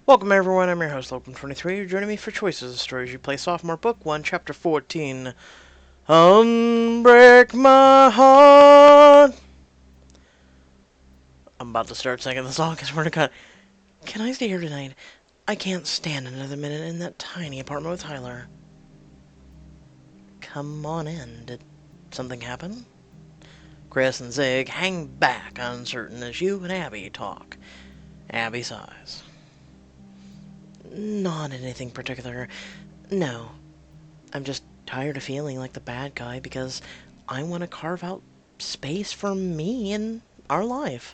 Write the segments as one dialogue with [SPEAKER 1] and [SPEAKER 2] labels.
[SPEAKER 1] Welcome everyone, I'm your host, Logan23. You're joining me for Choices of Stories You Play Sophomore, Book 1, Chapter 14. Unbreak My Heart. I'm about to start singing the song because we're gonna cut. Can I stay here tonight? I can't stand another minute in that tiny apartment with Tyler. Come on in. Did something happen? Chris and Zig hang back, uncertain as you and Abbie talk. Abbie sighs. Not anything particular. No. I'm just tired of feeling like the bad guy because I want to carve out space for me in our life.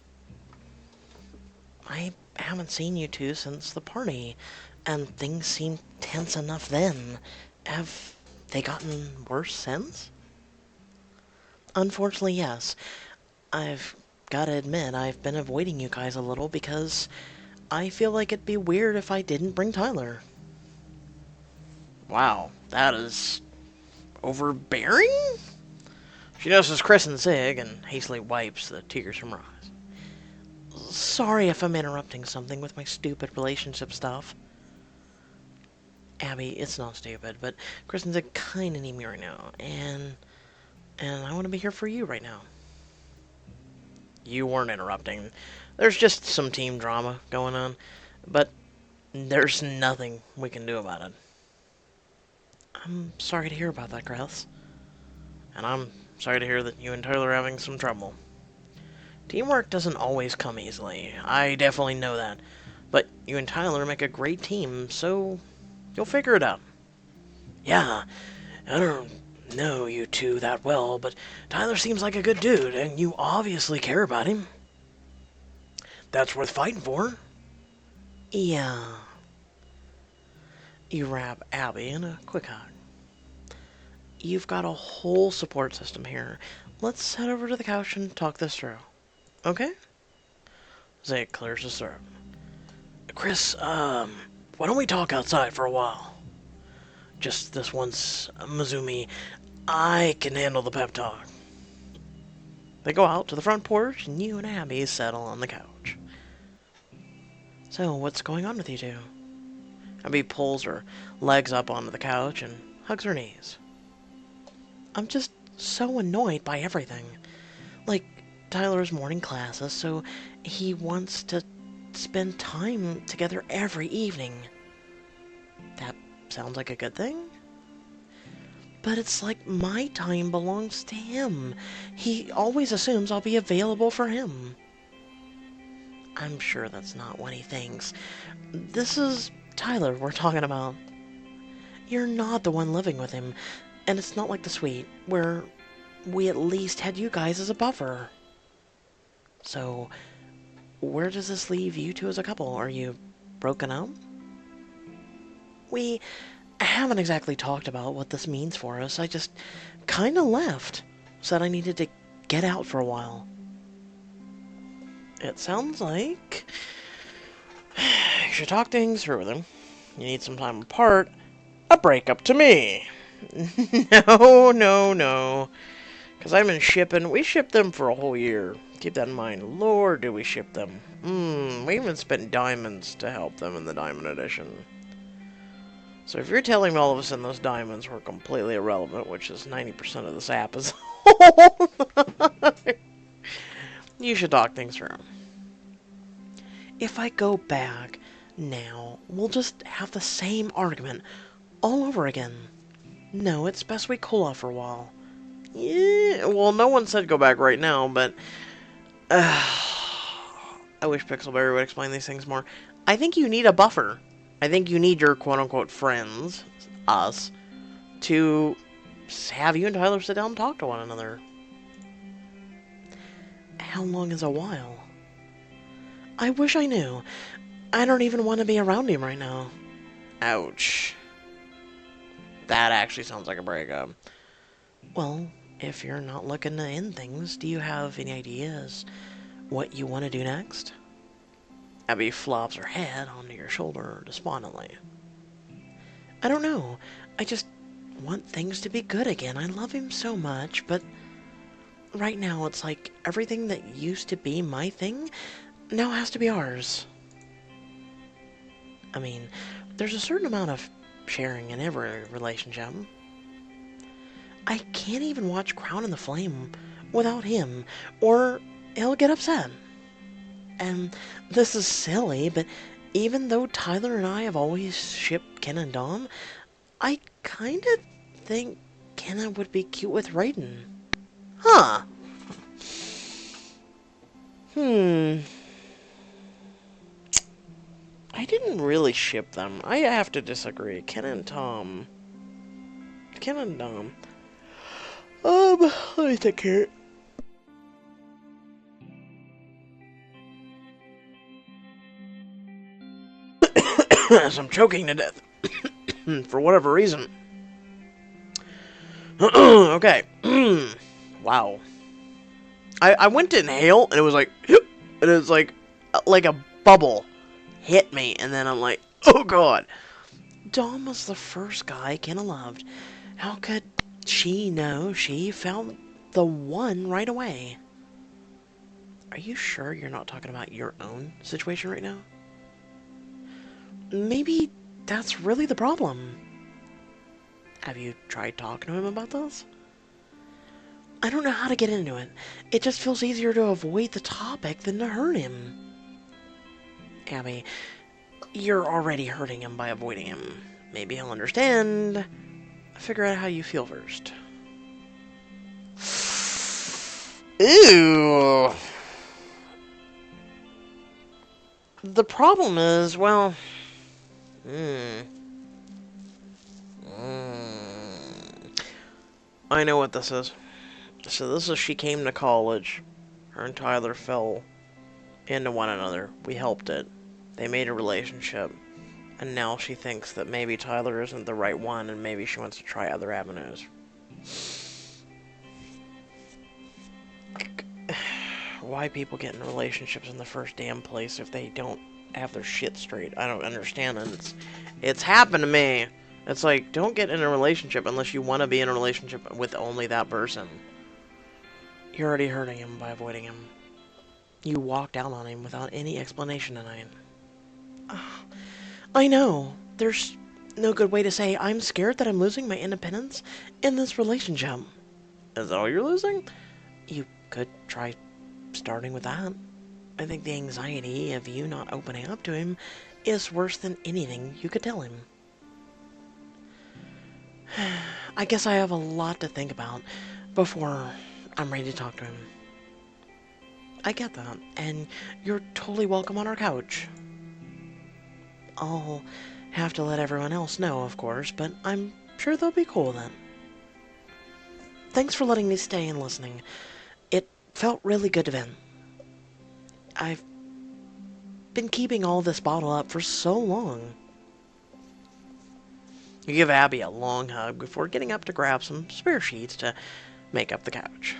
[SPEAKER 1] I haven't seen you two since the party, and things seemed tense enough then. Have they gotten worse since? Unfortunately, yes. I've gotta admit, I've been avoiding you guys a little because I feel like it'd be weird if I didn't bring Tyler. Wow, that is overbearing? She notices Chris and Zig and hastily wipes the tears from her eyes. Sorry if I'm interrupting something with my stupid relationship stuff. Abbie, it's not stupid, but Chris and Zig kinda need me right now, and I want to be here for you right now. You weren't interrupting. There's just some team drama going on, but there's nothing we can do about it. I'm sorry to hear about that, Chris. And I'm sorry to hear that you and Tyler are having some trouble. Teamwork doesn't always come easily. I definitely know that. But you and Tyler make a great team, so you'll figure it out. Yeah, I don't know you two that well, but Tyler seems like a good dude, and you obviously care about him. That's worth fighting for. Yeah. You wrap Abbie in a quick hug. You've got a whole support system here. Let's head over to the couch and talk this through. Okay? Zeke clears his throat. Chris, why don't we talk outside for a while? Just this once, Mizumi. I can handle the pep talk. They go out to the front porch, and you and Abbie settle on the couch. So, what's going on with you two? Abbie pulls her legs up onto the couch and hugs her knees. I'm just so annoyed by everything. Like, Tyler's morning classes, so he wants to spend time together every evening. That sounds like a good thing? But it's like my time belongs to him. He always assumes I'll be available for him. I'm sure that's not what he thinks. This is Tyler we're talking about. You're not the one living with him, and it's not like the suite, where we at least had you guys as a buffer. So, where does this leave you two as a couple? Are you broken up? We haven't exactly talked about what this means for us. I just kinda left. Said I needed to get out for a while. It sounds like you should talk things through with him. You need some time apart. A breakup to me. No. Because I've been shipping. We shipped them for a whole year. Keep that in mind. Lord, do we ship them. We even spent diamonds to help them in the Diamond Edition. So if you're telling me all of a sudden those diamonds were completely irrelevant, which is 90% of this app is you should talk things through. If I go back now, we'll just have the same argument all over again. No, it's best we cool off for a while. Yeah, well, no one said go back right now, but I wish Pixelberry would explain these things more. I think you need a buffer. I think you need your quote-unquote friends, us, to have you and Tyler sit down and talk to one another. How long is a while? I wish I knew. I don't even want to be around him right now. Ouch. That actually sounds like a breakup. Well, if you're not looking to end things, do you have any ideas what you want to do next? Abbie flops her head onto your shoulder despondently. I don't know. I just want things to be good again. I love him so much, but right now it's like everything that used to be my thing now has to be ours. I mean, there's a certain amount of sharing in every relationship. I can't even watch Crown in the Flame without him, or he'll get upset. And this is silly, but even though Tyler and I have always shipped Ken and Dom, I kinda think Kenna would be cute with Raiden. Huh. I didn't really ship them. I have to disagree. Ken and Dom. Let me think here. As I'm choking to death. For whatever reason. Okay. Wow. I went to inhale, and it was like, and it was like a bubble hit me, and then I'm like, oh god. Dom was the first guy Kenna loved. How could she know she found the one right away? Are you sure you're not talking about your own situation right now? Maybe that's really the problem. Have you tried talking to him about this? I don't know how to get into it. It just feels easier to avoid the topic than to hurt him. Abbie, you're already hurting him by avoiding him. Maybe he'll understand. Figure out how you feel first. Ew. The problem is, well... I know what this is. So this is she came to college. Her and Tyler fell into one another. We helped it. They made a relationship. And now she thinks that maybe Tyler isn't the right one and maybe she wants to try other avenues. Why people get in relationships in the first damn place if they don't have their shit straight? I don't understand it. It's happened to me. It's like, don't get in a relationship unless you want to be in a relationship with only that person. You're already hurting him by avoiding him. You walked out on him without any explanation tonight. I know. There's no good way to say I'm scared that I'm losing my independence in this relationship. Is that all you're losing? You could try starting with that. I think the anxiety of you not opening up to him is worse than anything you could tell him. I guess I have a lot to think about before I'm ready to talk to him. I get that, and you're totally welcome on our couch. I'll have to let everyone else know, of course, but I'm sure they'll be cool then. Thanks for letting me stay and listening. It felt really good to vent. I've been keeping all this bottled up for so long. You give Abbie a long hug before getting up to grab some spare sheets to make up the couch.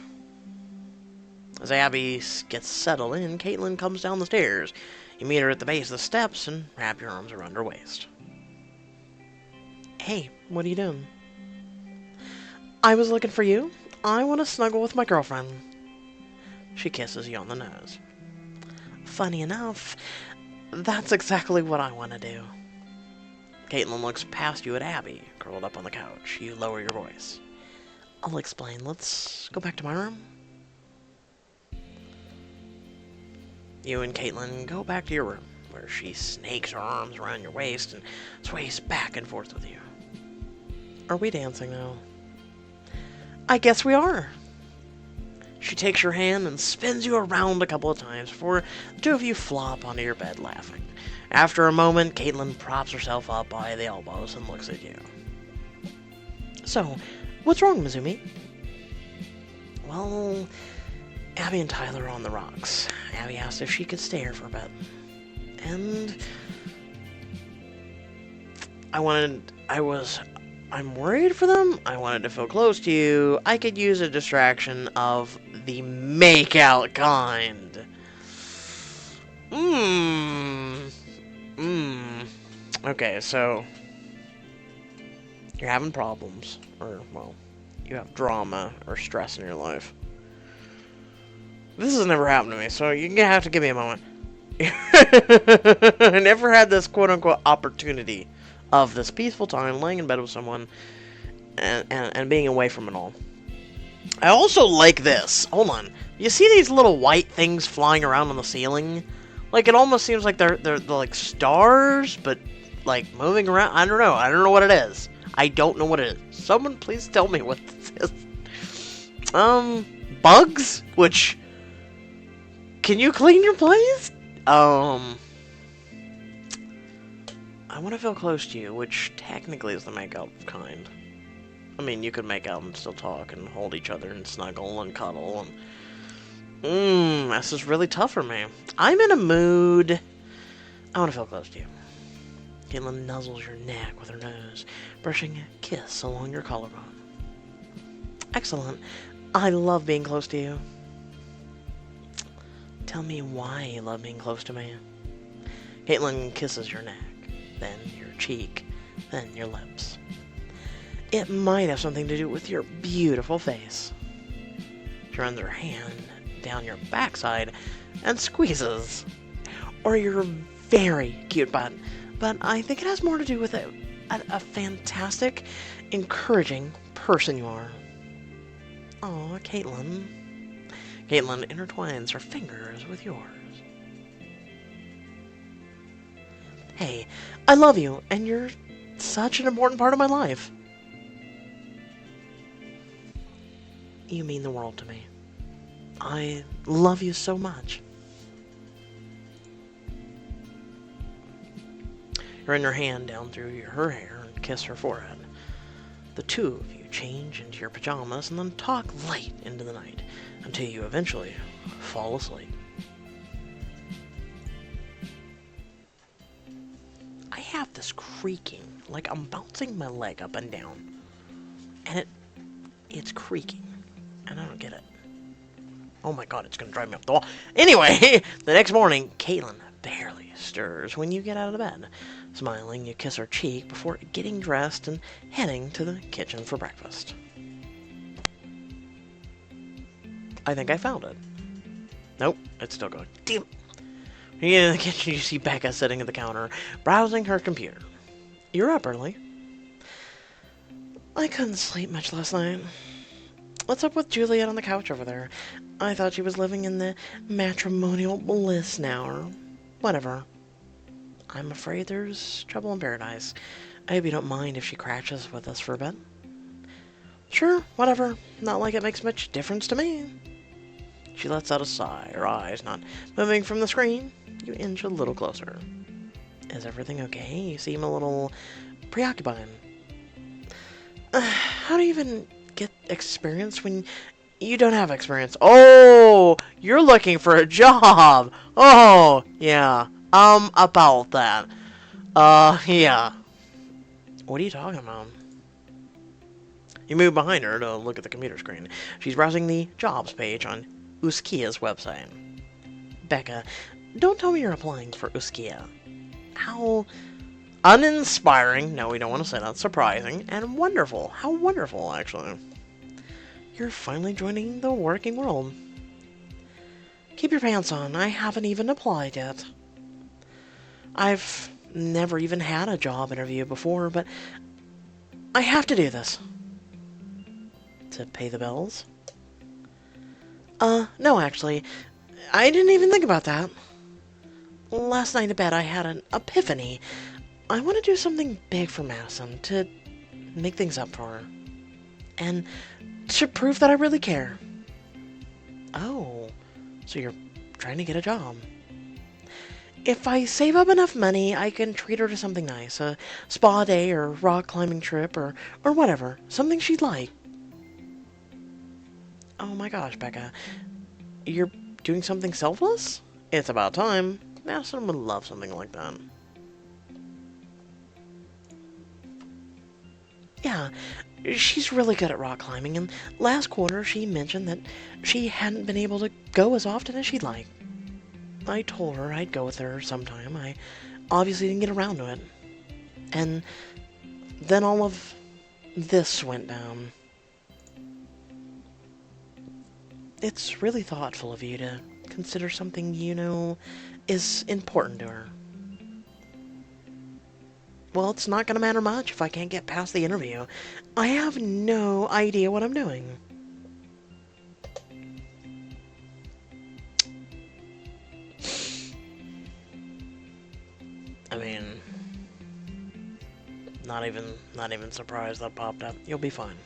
[SPEAKER 1] As Abbie gets settled in, Caitlin comes down the stairs. You meet her at the base of the steps and wrap your arms around her waist. Hey, what are you doing? I was looking for you. I want to snuggle with my girlfriend. She kisses you on the nose. Funny enough, that's exactly what I want to do. Caitlin looks past you at Abbie, curled up on the couch. You lower your voice. I'll explain. Let's go back to my room. You and Caitlin go back to your room, where she snakes her arms around your waist and sways back and forth with you. Are we dancing now? I guess we are. She takes your hand and spins you around a couple of times before the two of you flop onto your bed laughing. After a moment, Caitlin props herself up by the elbows and looks at you. So, what's wrong, Mizumi? Well, Abbie and Tyler are on the rocks. Abbie asked if she could stay here for a bit. And I'm worried for them. I wanted to feel close to you. I could use a distraction of the make-out kind. Okay, so you're having problems, or, well, you have drama or stress in your life. This has never happened to me, so you're gonna have to give me a moment. I never had this quote-unquote opportunity of this peaceful time laying in bed with someone and being away from it all. I also like this. Hold on. You see these little white things flying around on the ceiling? Like, it almost seems like they're like stars, but like moving around. I don't know. I don't know what it is. I don't know what it is. Someone please tell me what this is. Bugs? Which, can you clean your place? I want to feel close to you, which technically is the make-out kind. I mean, you could make out and still talk and hold each other and snuggle and cuddle and... this is really tough for me. I'm in a mood. I want to feel close to you. Caitlin nuzzles your neck with her nose, brushing a kiss along your collarbone. Excellent. I love being close to you. Tell me why you love being close to me. Caitlin kisses your neck, then your cheek, then your lips. It might have something to do with your beautiful face. She runs her hand down your backside and squeezes. Or your very cute butt. But I think it has more to do with a fantastic, encouraging person you are. Aw, Caitlin. Caitlin intertwines her fingers with yours. Hey, I love you, and you're such an important part of my life. You mean the world to me. I love you so much. Run your hand down through her hair and kiss her forehead. The two of you change into your pajamas and then talk late into the night until you eventually fall asleep. I have this creaking, like I'm bouncing my leg up and down, and it's creaking, and I don't get it. Oh my god, it's gonna drive me up the wall. Anyway, the next morning, Caitlin barely stirs when you get out of the bed. Smiling, you kiss her cheek before getting dressed and heading to the kitchen for breakfast. I think I found it. Nope, it's still going. Damn. In the kitchen, you see Becca sitting at the counter, browsing her computer. You're up early. I couldn't sleep much last night. What's up with Juliet on the couch over there? I thought she was living in the matrimonial bliss now, or whatever. I'm afraid there's trouble in paradise. I hope you don't mind if she crashes with us for a bit. Sure, whatever. Not like it makes much difference to me. She lets out a sigh, her eyes not moving from the screen. You inch a little closer. Is everything okay? You seem a little preoccupied. How do you even get experience when you don't have experience? Oh, you're looking for a job. Oh, yeah. About that. Yeah. What are you talking about? You move behind her to look at the computer screen. She's browsing the jobs page on Uskia's website. Becca, don't tell me you're applying for Uskia. How uninspiring. No, we don't want to say that. Surprising and wonderful. How wonderful, actually. You're finally joining the working world. Keep your pants on. I haven't even applied yet. I've never even had a job interview before, but I have to do this. To pay the bills? No, actually. I didn't even think about that. Last night in bed, I had an epiphany. I want to do something big for Madison to make things up for her. And to prove that I really care. Oh, so you're trying to get a job. If I save up enough money, I can treat her to something nice. A spa day or rock climbing trip or whatever. Something she'd like. Oh my gosh, Becca. You're doing something selfless? It's about time. Madison would love something like that. Yeah, she's really good at rock climbing, and last quarter she mentioned that she hadn't been able to go as often as she'd like. I told her I'd go with her sometime. I obviously didn't get around to it. And then all of this went down. It's really thoughtful of you to consider something, is important to her. Well, it's not going to matter much if I can't get past the interview. I have no idea what I'm doing. I mean, not even surprised that popped up. You'll be fine.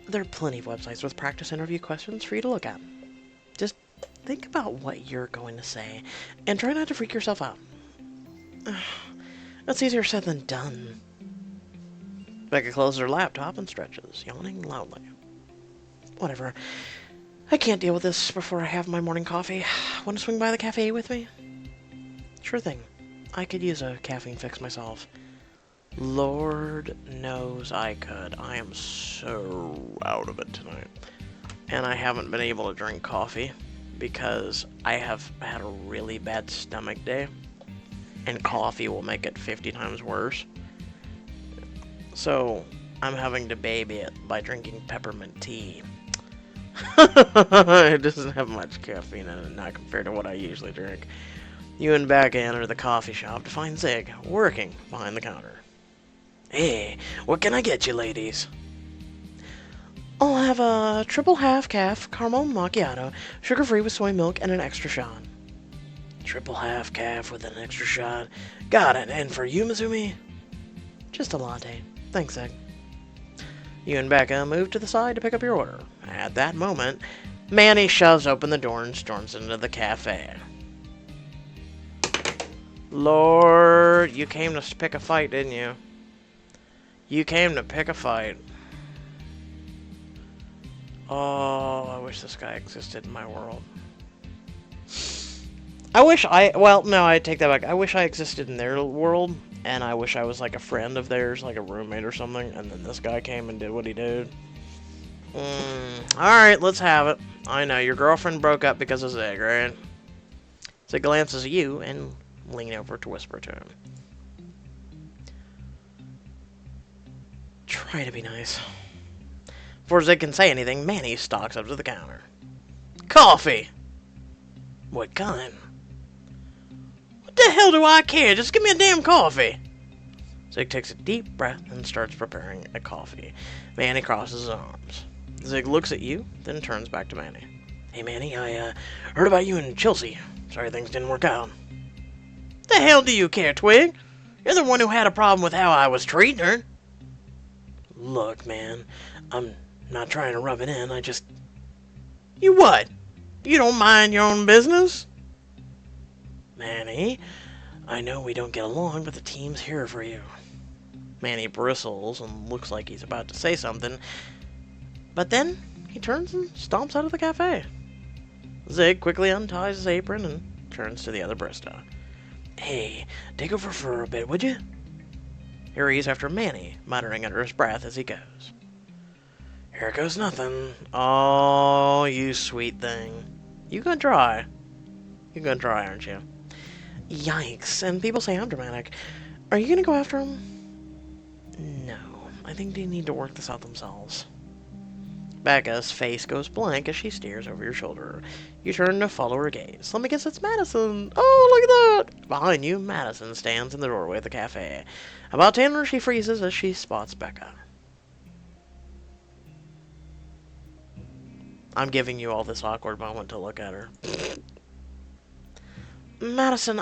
[SPEAKER 1] There are plenty of websites with practice interview questions for you to look at. Just think about what you're going to say, and try not to freak yourself out. That's easier said than done. Becca closes her laptop and stretches, yawning loudly. Whatever. I can't deal with this before I have my morning coffee. Want to swing by the cafe with me? Sure thing. I could use a caffeine fix myself. Lord knows I could. I am so out of it tonight. And I haven't been able to drink coffee because I have had a really bad stomach day. And coffee will make it 50 times worse. So, I'm having to baby it by drinking peppermint tea. It doesn't have much caffeine in it, not compared to what I usually drink. You and Becca enter the coffee shop to find Zig working behind the counter. Hey, what can I get you, ladies? I'll have a triple half-calf caramel macchiato, sugar-free with soy milk, and an extra shot. Triple half-calf with an extra shot. Got it. And for you, Mizumi? Just a latte. Thanks, Zig. You and Becca move to the side to pick up your order. At that moment, Manny shoves open the door and storms into the cafe. Lord, you came to pick a fight, didn't you? You came to pick a fight. Oh, I wish this guy existed in my world. Well, no, I take that back. I wish I existed in their world, and I wish I was like a friend of theirs, like a roommate or something, and then this guy came and did what he did. Alright, let's have it. I know, your girlfriend broke up because of Zig, right? Zig glances at you and leans over to whisper to him. Try to be nice. Before Zig can say anything, Manny stalks up to the counter. Coffee! What kind? What the hell do I care? Just give me a damn coffee! Zig takes a deep breath and starts preparing a coffee. Manny crosses his arms. Zig looks at you, then turns back to Manny. Hey Manny, I heard about you and Chelsea. Sorry things didn't work out. The hell do you care, Twig? You're the one who had a problem with how I was treating her. Look, man, I'm not trying to rub it in, I just... You what? You don't mind your own business? Manny, I know we don't get along, but the team's here for you. Manny bristles and looks like he's about to say something, but then he turns and stomps out of the cafe. Zig quickly unties his apron and turns to the other barista. Hey, take over for a bit, would you? He hurries after Manny, muttering under his breath as he goes. Here goes nothing. Oh, you sweet thing. You gonna try? You're gonna try, aren't you? Yikes, and people say I'm dramatic. Are you gonna go after him? No, I think they need to work this out themselves. Becca's face goes blank as she stares over your shoulder. You turn to follow her gaze. Let me guess, it's Madison. Oh, look at that! Behind you, Madison stands in the doorway of the cafe. About to enter, she freezes as she spots Becca. I'm giving you all this awkward moment to look at her. Madison,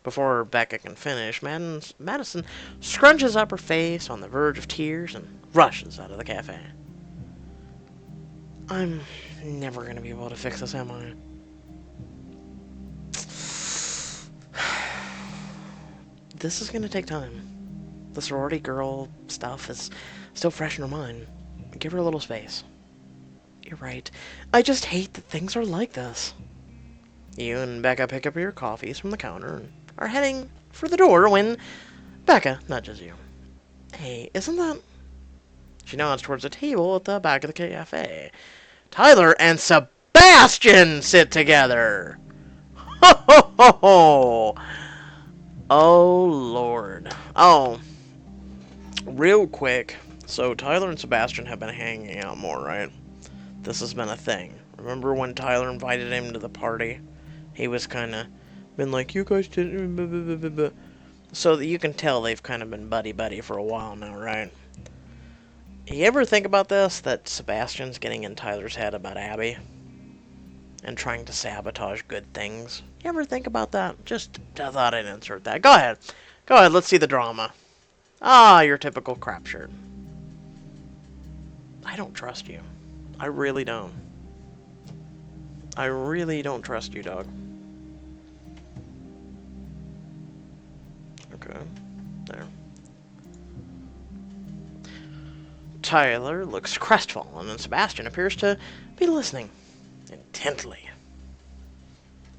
[SPEAKER 1] Before Becca can finish, Madison scrunches up her face on the verge of tears and rushes out of the cafe. I'm never going to be able to fix this, am I? This is going to take time. The sorority girl stuff is still fresh in her mind. Give her a little space. You're right. I just hate that things are like this. You and Becca pick up your coffees from the counter and are heading for the door when Becca nudges you. Hey, isn't that... She nods towards a table at the back of the cafe. Tyler and Sebastian sit together! Ho ho ho ho! Oh, Lord. Oh, real quick. So, Tyler and Sebastian have been hanging out more, right? This has been a thing. Remember when Tyler invited him to the party? He was kind of been like, you guys didn't... blah, blah, blah, blah. So that you can tell they've kind of been buddy-buddy for a while now, right? You ever think about this? That Sebastian's getting in Tyler's head about Abbie? And trying to sabotage good things? You ever think about that? Just I thought I'd insert that. Go ahead. Go ahead, let's see the drama. Ah, your typical crap shirt. I don't trust you. I really don't. I really don't trust you, dog. Okay. There. Tyler looks crestfallen, and Sebastian appears to be listening intently.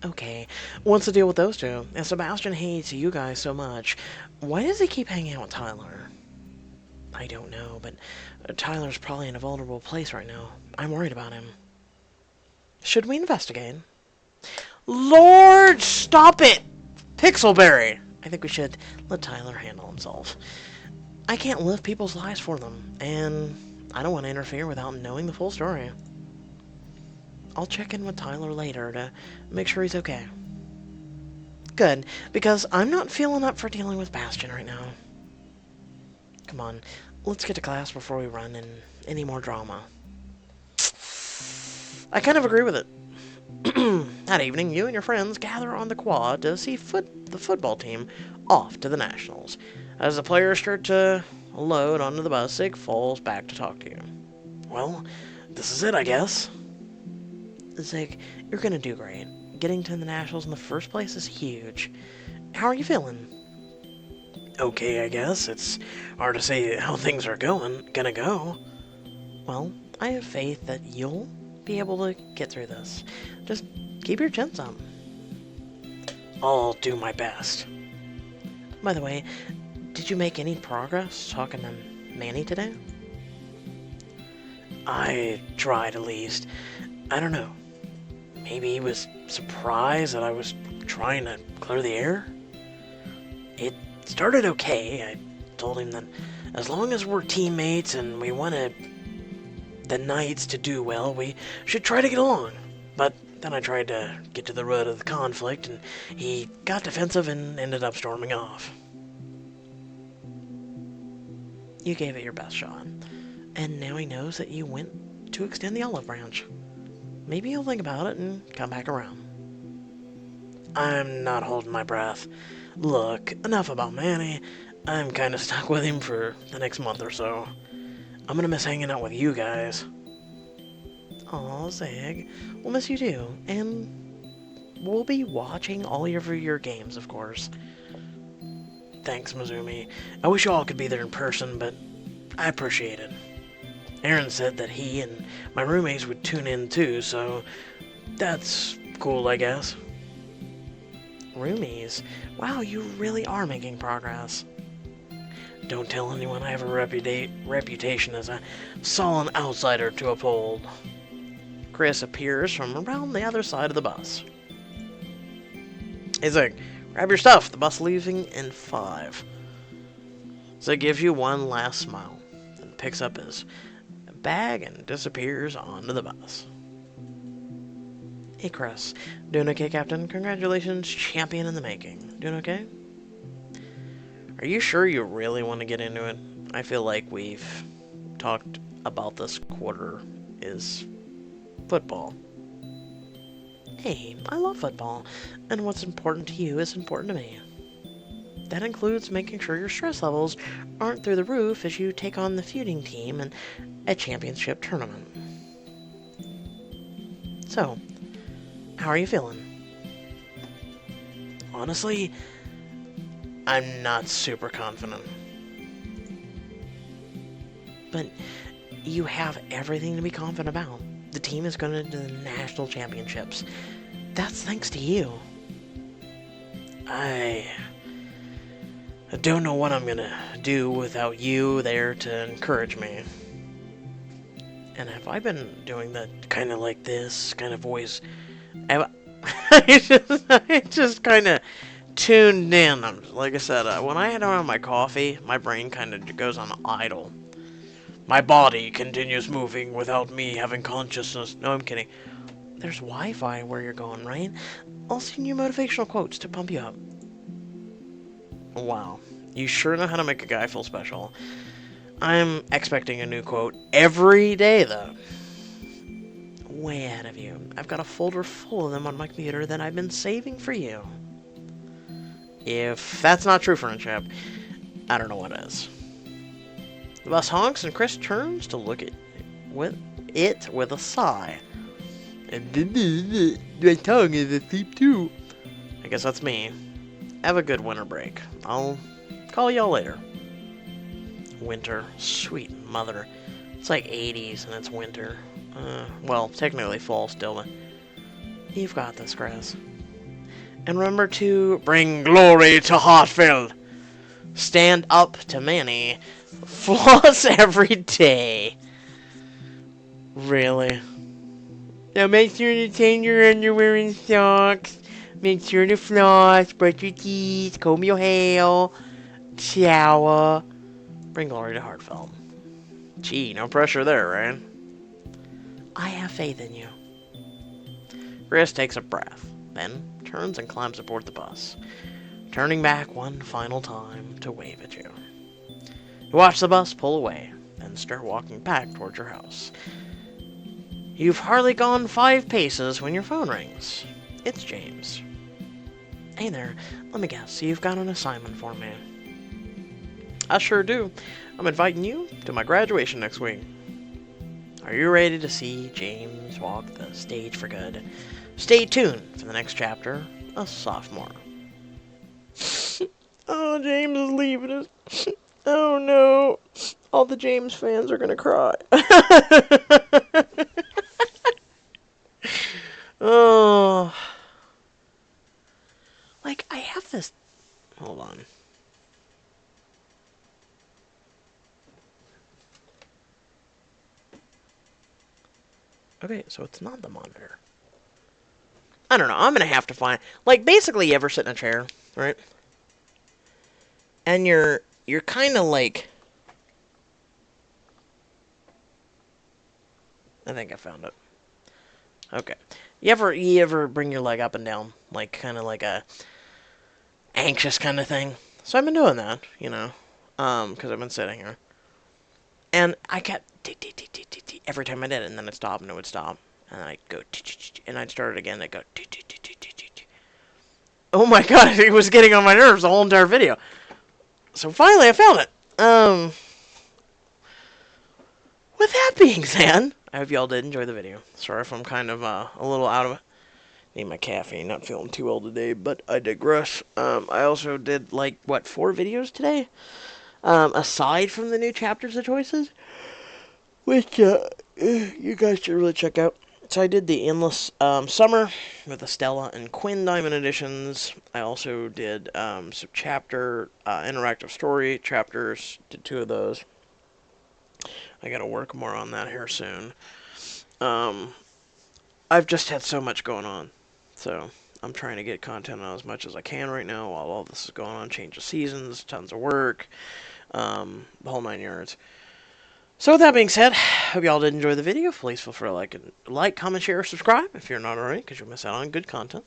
[SPEAKER 1] Okay, what's the deal with those two? And Sebastian hates you guys so much. Why does he keep hanging out with Tyler? I don't know, but Tyler's probably in a vulnerable place right now. I'm worried about him. Should we investigate? Lord, stop it! Pixelberry! I think we should let Tyler handle himself. I can't live people's lives for them, and I don't want to interfere without knowing the full story. I'll check in with Tyler later to make sure he's okay. Good, because I'm not feeling up for dealing with Bastion right now. Come on, let's get to class before we run in any more drama. I kind of agree with it. That evening, you and your friends gather on the quad to see the football team off to the Nationals. As the players start to load onto the bus, Zig falls back to talk to you. Well, this is it, I guess. Zig, you're gonna do great. Getting to the Nationals in the first place is huge. How are you feeling? Okay, I guess. It's hard to say how things are gonna go. Well, I have faith that you'll be able to get through this. Just keep your chins up. I'll do my best. By the way, did you make any progress talking to Manny today? I tried, at least. I don't know. Maybe he was surprised that I was trying to clear the air? It started okay. I told him that as long as we're teammates and we wanted the Knights to do well, we should try to get along. But then I tried to get to the root of the conflict, and he got defensive and ended up storming off. You gave it your best shot, and now he knows that you went to extend the olive branch. Maybe he'll think about it and come back around. I'm not holding my breath. Look, enough about Manny. I'm kind of stuck with him for the next month or so. I'm gonna miss hanging out with you guys. Aw, Zig. We'll miss you too. And we'll be watching all of your games, of course. Thanks, Mizumi. I wish you all could be there in person, but I appreciate it. Aaron said that he and my roommates would tune in too, so that's cool, I guess. Roomies? Wow, you really are making progress. Don't tell anyone I have a reputation as a sullen outsider to uphold. Chris appears from around the other side of the bus. Hey Zig, grab your stuff. The bus leaving in 5. Zig gives you one last smile, and picks up his bag and disappears onto the bus. Hey Chris, doing okay, Captain? Congratulations, champion in the making. Doing okay? Are you sure you really want to get into it? I feel like we've talked about this quarter is football. Hey, I love football, and what's important to you is important to me. That includes making sure your stress levels aren't through the roof as you take on the feuding team in a championship tournament. So, how are you feeling? Honestly, I'm not super confident. But you have everything to be confident about. The team is going to the national championships. That's thanks to you. I don't know what I'm going to do without you there to encourage me. And have I been doing that kind of like this kind of voice? I just kind of tuned in. Like I said, when I don't have my coffee, my brain kind of goes on idle. My body continues moving without me having consciousness. No, I'm kidding. there's Wi-Fi where you're going, right? I'll send you motivational quotes to pump you up. Wow. You sure know how to make a guy feel special. I'm expecting a new quote every day, though. Way ahead of you. I've got a folder full of them on my computer that I've been saving for you. If that's not true friendship, I don't know what is. The bus honks and Chris turns to look at it with a sigh. And my tongue is asleep too. I guess that's me. Have a good winter break. I'll call y'all later. Winter. Sweet mother. It's like 80s and it's winter. Well, technically fall still, but you've got this, Chris. And remember to bring glory to Hartfield. Stand up to Manny. Floss every day. Really? Now make sure to change your underwear and socks. Make sure to floss, brush your teeth, comb your hair, shower. Bring glory to Hartfield. Gee, no pressure there, right? I have faith in you. Chris takes a breath, then turns and climbs aboard the bus, turning back one final time to wave at you. You watch the bus pull away, then start walking back towards your house. You've hardly gone 5 paces when your phone rings. It's James. Hey there, let me guess, you've got an assignment for me. I sure do. I'm inviting you to my graduation next week. Are you ready to see James walk the stage for good? Stay tuned for the next chapter, a sophomore. Oh, James is leaving us. Oh no. All the James fans are gonna cry. Oh. Like, I have this... Hold on. Okay, so it's not the monitor. I don't know. I'm gonna have to find... Like, basically, you ever sit in a chair, right? And you're kind of like... I think I found it. Okay. You ever bring your leg up and down? Like, kind of like a... anxious kind of thing. So I've been doing that, you know. Because I've been sitting here. And I kept... every time I did it, and then I'd stop, and it would stop. And then I'd go... and I'd start it again, and I'd go... Oh my god, it was getting on my nerves the whole entire video. So finally, I found it. With that being said, I hope y'all did enjoy the video. Sorry if I'm kind of a little out of it. Need my caffeine, not feeling too well today, but I digress. I also did, like, 4 videos today? Aside from the new chapters of choices, which, you guys should really check out. So I did the Endless, Summer with the Stella and Quinn Diamond editions. I also did, some chapter, interactive story chapters, did 2 of those. I gotta work more on that here soon. I've just had so much going on. So, I'm trying to get content on as much as I can right now while all this is going on. Change of seasons, tons of work, the whole 9 yards. So, with that being said, hope y'all did enjoy the video. Please feel free to like, comment, share, or subscribe if you're not already, because you'll miss out on good content.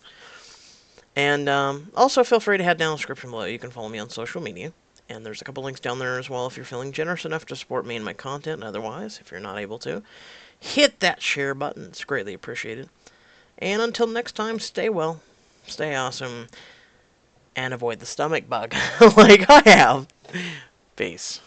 [SPEAKER 1] And also feel free to head down in the description below. You can follow me on social media. And there's a couple links down there as well if you're feeling generous enough to support me and my content. Otherwise, if you're not able to, hit that share button. It's greatly appreciated. And until next time, stay well, stay awesome, and avoid the stomach bug like I have. Peace.